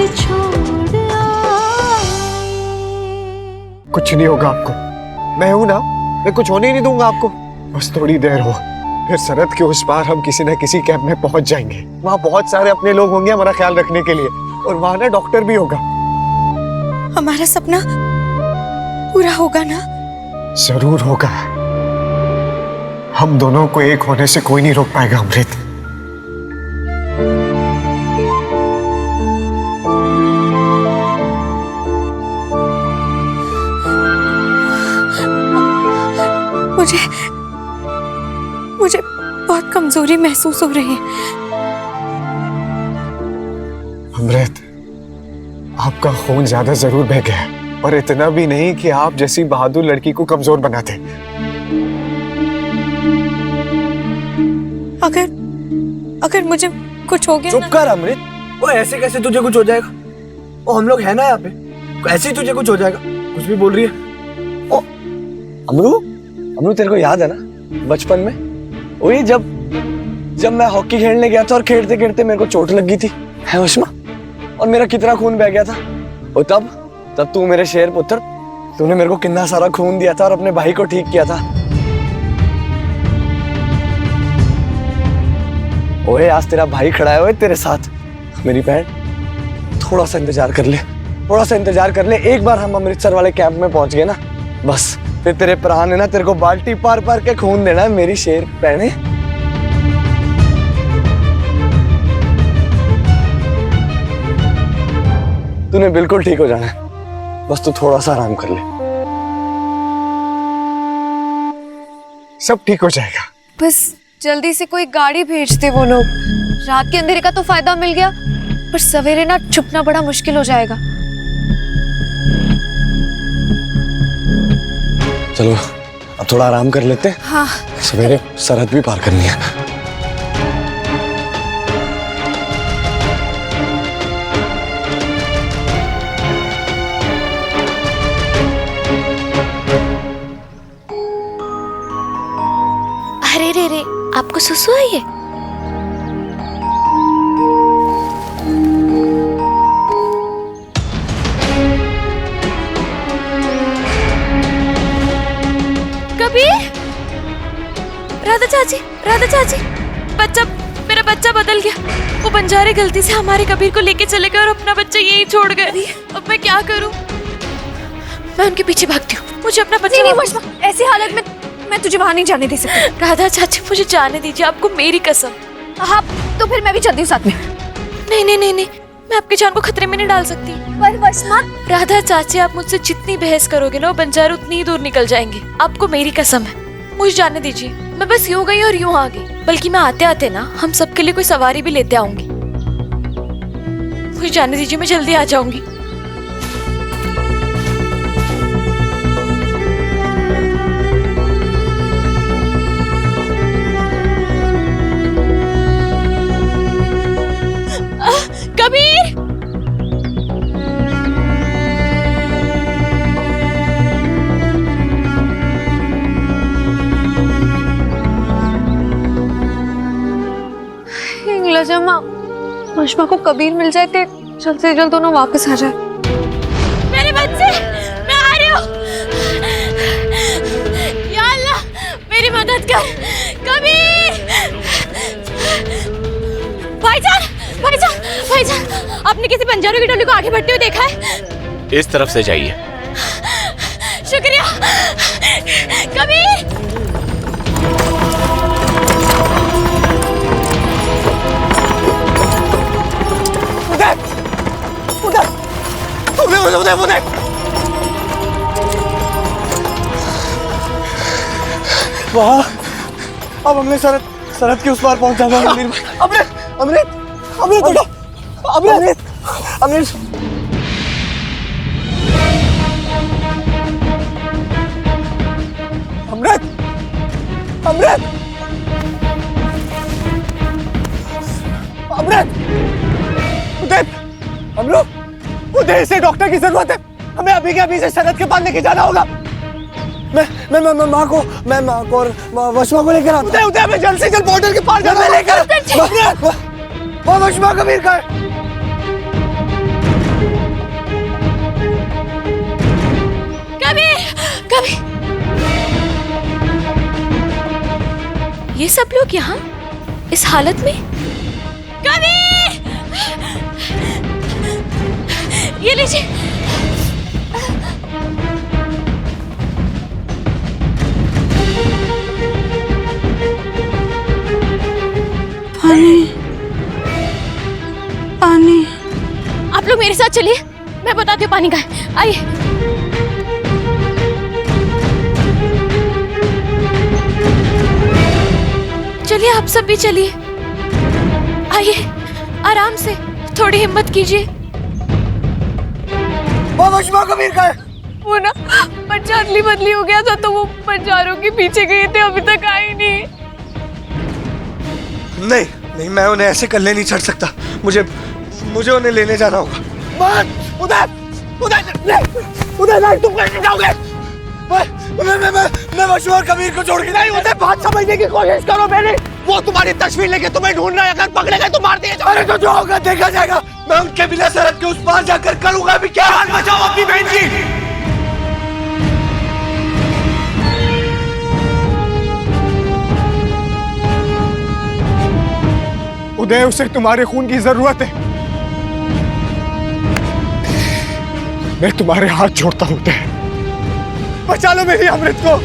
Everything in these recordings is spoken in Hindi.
छोड़ आए। कुछ नहीं होगा आपको, मैं हूं ना, मैं कुछ होने ही नहीं दूंगा आपको। बस थोड़ी देर हो, फिर सरहद के उस पार हम किसी न किसी कैंप में पहुंच जाएंगे। वहाँ बहुत सारे अपने लोग होंगे हमारा ख्याल रखने के लिए, और वहाँ ना डॉक्टर भी होगा। हमारा सपना पूरा होगा ना? जरूर होगा। हम दोनों को एक होने से कोई नहीं रोक पाएगा अमृत। मुझे बहुत कमजोरी महसूस हो रही है। अमृत, आपका खून ज्यादा जरूर बह गया, पर इतना भी नहीं कि आप जैसी बहादुर लड़की को कमजोर बना दे। अगर मुझे कुछ हो गया। चुप कर अमृत, वो ऐसे कैसे तुझे कुछ हो जाएगा? वो हम लोग है ना यहाँ पे, ऐसे ही तुझे कुछ हो जाएगा? कुछ भी बोल रही है। ओ अमरू, तेरे को याद है ना बचपन में वही जब मैं हॉकी खेलने गया था और खेलते खेलते मेरे को चोट लग गई थी, है उष्मा, और मेरा कितना खून बह गया था। और तब तू मेरे शेर पुत्र, तूने मेरे को कितना सारा खून दिया था और अपने भाई को ठीक किया था। ओए आज तेरा भाई खड़ा है ओए तेरे साथ। मेरी बहन थोड़ा सा इंतजार कर ले, एक बार हम अमृतसर वाले कैंप में पहुंच गए ना, बस फिर तेरे प्राण है ना, तेरे को बाल्टी पार पार के खून देना है मेरी शेर बहने। तूने बिल्कुल ठीक हो जाना है, बस तू थोड़ा सा आराम कर ले, सब ठीक हो जाएगा। बस जल्दी से कोई गाड़ी भेजते वो लोग। रात के अंधेरे का तो फायदा मिल गया, पर सवेरे ना छुपना बड़ा मुश्किल हो जाएगा। चलो अब थोड़ा आराम कर लेते हैं। हाँ, सवेरे सरहद भी पार करनी है। अरे रे, आपको सुसु आई है? कबीर, राधा चाची, मेरा बच्चा बदल गया। वो बंजारे गलती से हमारे कबीर को लेके चले गए और अपना बच्चा यहीं छोड़ गए। अब मैं क्या करूं? मैं उनके पीछे भागती हूँ, मुझे अपना बच्चा नहीं वशमा, ऐसी हालत में मैं तुझे वहां नहीं जाने दे सकती। राधा चाची मुझे जाने दीजिए, आपको मेरी कसम। हाँ तो फिर मैं भी चलती हूँ साथ में। नहीं, मैं आपकी जान को खतरे में नहीं डाल सकती। पर वशमा, राधा चाची आप मुझसे जितनी बहस करोगे ना, वो बंजारे उतनी ही दूर निकल जाएंगे। आपको मेरी कसम है, मुझे जाने दीजिए। मैं बस यूं गई और यूं आ गई, बल्कि मैं आते आते ना हम सबके लिए कोई सवारी भी लेते आऊंगी। मुझे जाने दीजिए, मैं जल्दी आ जाऊंगी। कबीर, इंग्लजमा, वशमा को कबीर मिल जाए तो जल्द से जल्द दोनों वापस आ जाए। मेरे बच्चे, मैं आ रही हूँ। या अल्लाह मेरी मदद कर। कबीर, भाईजान, आपने किसी बंजारों की टोली को आगे बढ़ते हुए देखा है? इस तरफ से जाइए। शुक्रिया। कबीर, उधर। वहाँ अब हमने सरहद के उस पार पहुंचा था। अमृत, उदय से डॉक्टर की जरूरत है। हमें अभी के अभी से सरहद के पार लेके जाना होगा। मैं माँ को और वशमा को लेकर आता हूँ। उदय हमें जल्द से जल्द बॉर्डर के पार जाना लेकर। वशमा कबीर का है। सब लोग यहाँ इस हालत में? कबीर! ये लीजिए। पानी पानी। आप लोग मेरे साथ चलिए, मैं बताती हूँ पानी कहाँ है। आइए। चलिए, आप सब भी चलिए। आइए, आराम से, थोड़ी हिम्मत कीजिए। वो वशमा कबीर का है। वो ना बच्चा अदली बदली हो गया था तो वो बंजारों के पीछे गए थे, अभी तक आए नहीं। नहीं नहीं, मैं उन्हें ऐसे कल्ले नहीं छोड़ सकता। मुझे उन्हें लेने जाना होगा। उधर तुम कैसे जाओगे? मैं वशमा और कबीर को छोड़ के नहीं, उन्हें बात समझने की कोशिश करो। मेरी वो तुम्हारी तस्वीर लेके तुम्हें ढूंढ रहा है, अगर पकड़े गए तो मार दिए जाओगे। अरे तो जो होगा देखा जाएगा। मैं उनके बिना सरहद के उस पार जाकर करूंगा भी क्या? बचाओ अपनी बहन की। उदय, उसे तुम्हारे खून की जरूरत है। मैं तुम्हारे हाथ जोड़ता हूं उदय, बचा लो मेरी अमृत को।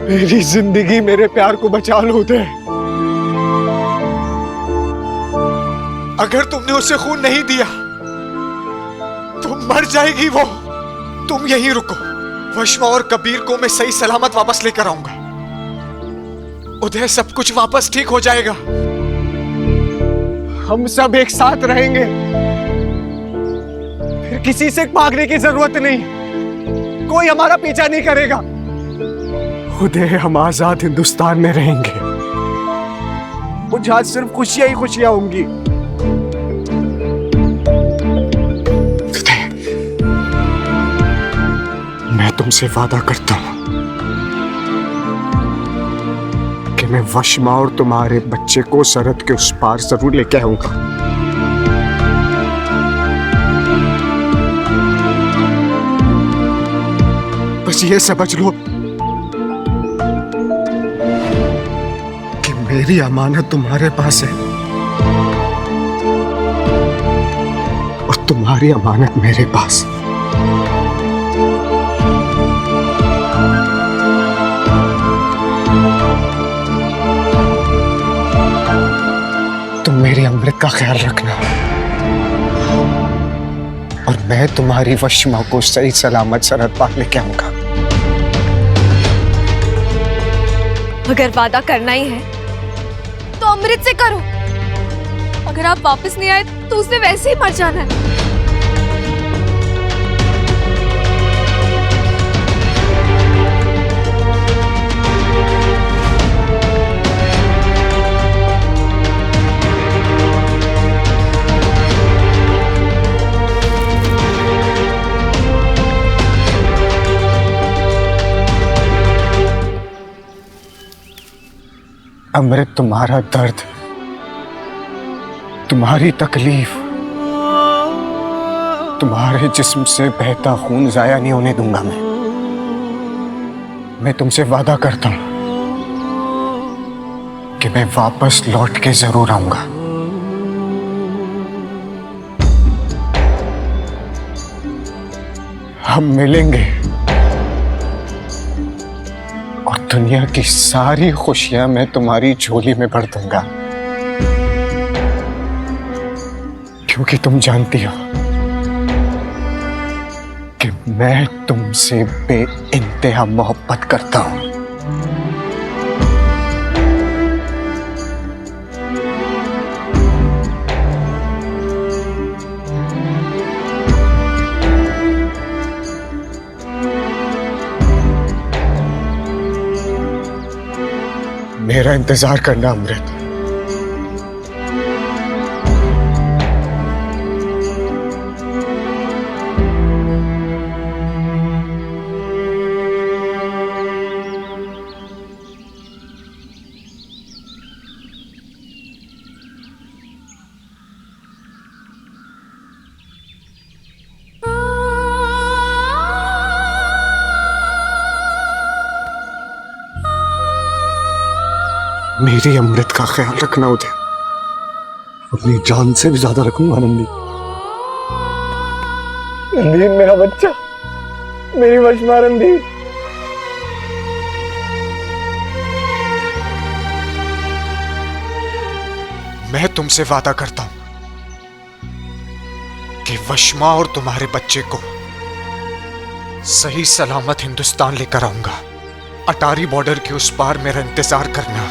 मेरी जिंदगी, मेरे प्यार को बचा लो उदय। अगर तुमने उसे खून नहीं दिया तो मर जाएगी वो। तुम यहीं रुको, वशमा और कबीर को मैं सही सलामत वापस लेकर आऊंगा। उदय, सब कुछ वापस ठीक हो जाएगा। हम सब एक साथ रहेंगे, फिर किसी से भागने की जरूरत नहीं। कोई हमारा पीछा नहीं करेगा। उदय, हम आजाद हिंदुस्तान में रहेंगे। मुझे आज सिर्फ खुशियां ही खुशियां होंगी। उदय, मैं तुमसे वादा करता हूं कि मैं वशमा और तुम्हारे बच्चे को सरहद के उस पार जरूर लेके आऊंगा। बस ये समझ लो कि मेरी अमानत तुम्हारे पास है और तुम्हारी अमानत मेरे पास। तुम मेरी अमृत का ख्याल रखना और मैं तुम्हारी वशमा को सही सलामत सरहद पार लेके आऊंगा। अगर वादा करना ही है तो अमृत से करो। अगर आप वापस नहीं आए तो उसने वैसे ही मर जाना है। अमृत, तुम्हारा दर्द, तुम्हारी तकलीफ, तुम्हारे जिस्म से बहता खून जाया नहीं होने दूंगा मैं तुमसे वादा करता हूं कि मैं वापस लौट के जरूर आऊंगा। हम मिलेंगे और दुनिया की सारी खुशियां मैं तुम्हारी झोली में भर दूंगा, क्योंकि तुम जानती हो कि मैं तुमसे बेइंतहा मोहब्बत करता हूं। मेरा इंतजार करना अमृत। मेरी अमृत का ख्याल रखना उदय। अपनी जान से भी ज्यादा रखूंगा रणदीप। रणदीप मेरा बच्चा, मेरी वशमा रणदीप। मैं तुमसे वादा करता हूं कि वशमा और तुम्हारे बच्चे को सही सलामत हिंदुस्तान लेकर आऊंगा। अटारी बॉर्डर के उस पार मेरा इंतजार करना।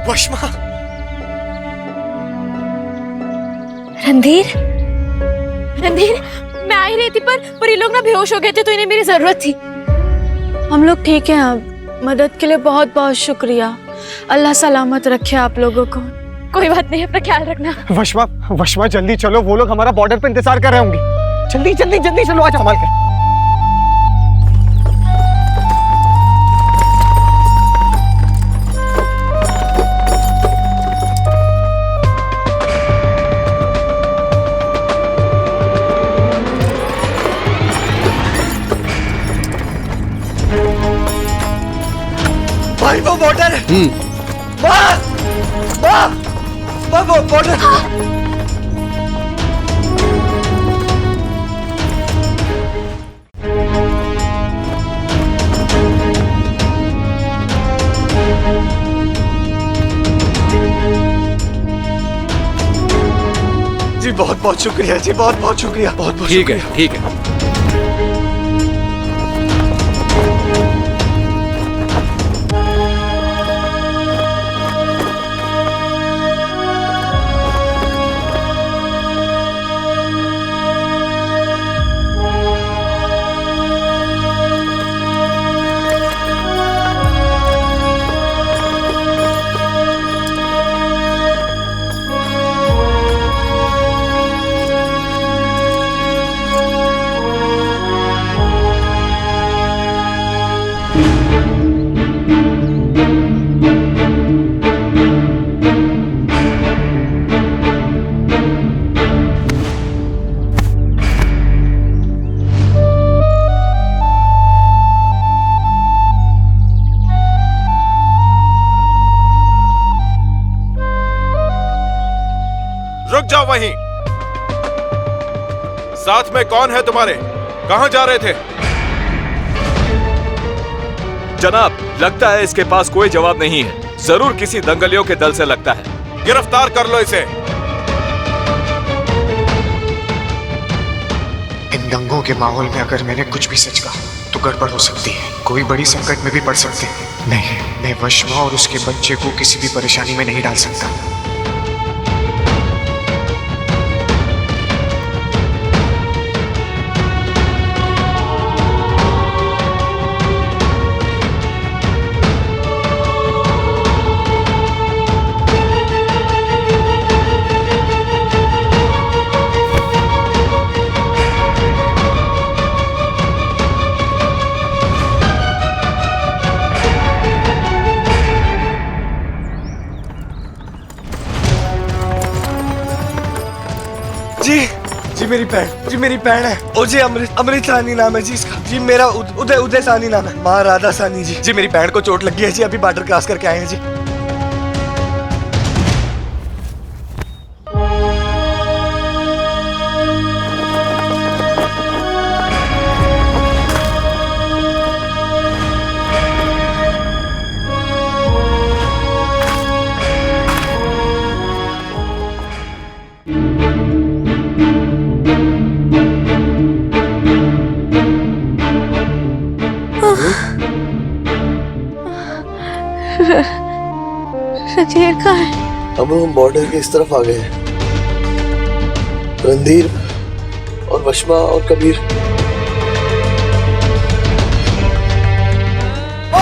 वशमा, रणधीर, रणधीर, मैं आ ही रही थी पर ये लोग ना बेहोश हो गए थे तो इन्हें मेरी जरूरत थी। हम लोग ठीक हैं अब। मदद के लिए बहुत बहुत शुक्रिया। अल्लाह सलामत रखे आप लोगों को। कोई बात नहीं, अपना ख्याल रखना। वशमा, वशमा जल्दी चलो, वो लोग हमारा बॉर्डर पे इंतजार कर रहे होंगे। जल्दी जल्दी जल्दी चलो, आज संभाल के। भाई वो बॉर्डर है। वाह वाह वाह, वो बॉर्डर। जी बहुत बहुत शुक्रिया जी, बहुत बहुत शुक्रिया, बहुत बहुत ठीक है, ठीक है। जाओ वहीं। साथ में कौन है तुम्हारे? कहां जा रहे थे? जनाब, लगता है इसके पास कोई जवाब नहीं है। जरूर किसी दंगलियों के दल से लगता है। गिरफ्तार कर लो इसे। इन दंगों के माहौल में अगर मैंने कुछ भी सच कहा तो गड़बड़ हो सकती है, कोई बड़ी संकट में भी पड़ सकते हैं। नहीं, मैं वशमा और उसके बच्चे को किसी भी परेशानी में नहीं डाल सकता। जी मेरी बहन है। ओ जी अमृत सानी नाम है जी इसका। जी मेरा उदय सानी नाम है। माँ राधा सानी जी। जी मेरी बहन को चोट लगी है जी, अभी बॉर्डर क्रॉस करके आए हैं जी। रणधीर कहाँ है? अब हम बॉर्डर के इस तरफ आ गए हैं। रणधीर और वशमा और कबीर।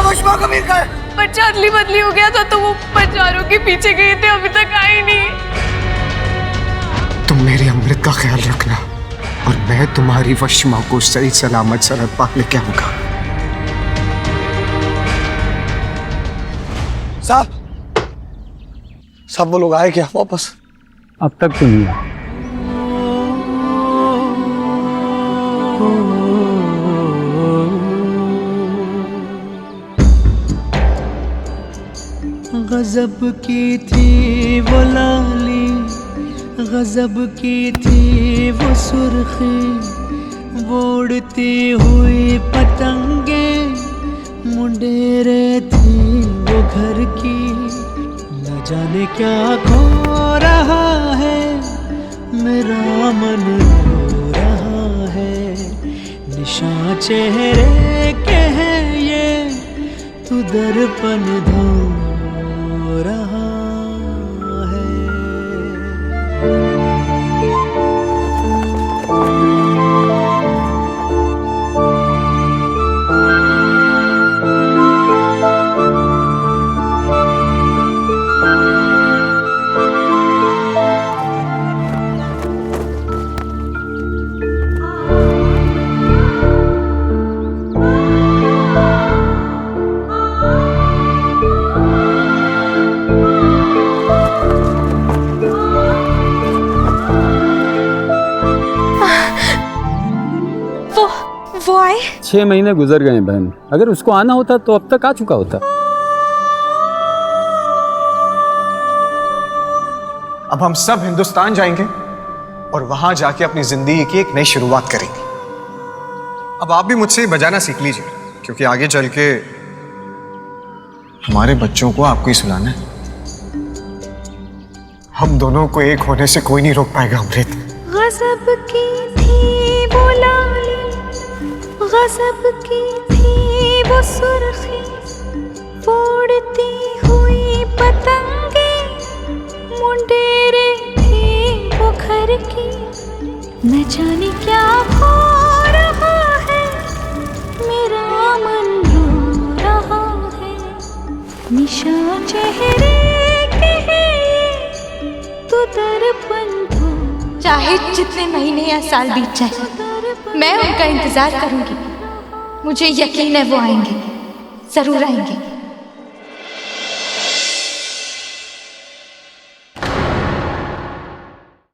वशमा कबीर का है। बच्चा अदली बदली हो गया था तो वो बच्चारों के पीछे गए थे, अभी तक आए नहीं। तुम मेरे अमृत का ख्याल रखना और मैं तुम्हारी वशमा को सही सलामत सरहद पार लेके आऊंगा। साहब वो लोग आए क्या वापस? अब तक तो नहीं आया। गजब की थी वो लाली, गजब की थी वो सुर्खी, वो उड़ती हुई पतंगे मुंडेरे थी वो घर की। न जाने क्या खो रहा है, मेरा मन रो रहा है। निशान चेहरे के हैं ये, तू दर्पण धो रहा है। वो आए? 6 महीने गुजर गए बहन, अगर उसको आना होता तो अब तक आ चुका होता। अब हम सब हिंदुस्तान जाएंगे और वहां जाके अपनी जिंदगी की एक नई शुरुआत करेंगे। अब आप भी मुझसे बजाना सीख लीजिए, क्योंकि आगे चल के हमारे बच्चों को आपको ही सुनाना है। हम दोनों को एक होने से कोई नहीं रोक पाएगा अमृत। गजब की थी वो लाली, गजब की थी वो सुर्खी, उड़ती हुई पतंगे मुंडेरे थी वो घर की। न जाने क्या हो रहा है, मेरा मन रो रहा है। निशान चेहरे के हैं, तू दर्पण धो। चाहे जितने महीने या साल बीत जाए, मैं उनका इंतजार करूंगी। मुझे यकीन है वो आएंगे, जरूर आएंगे।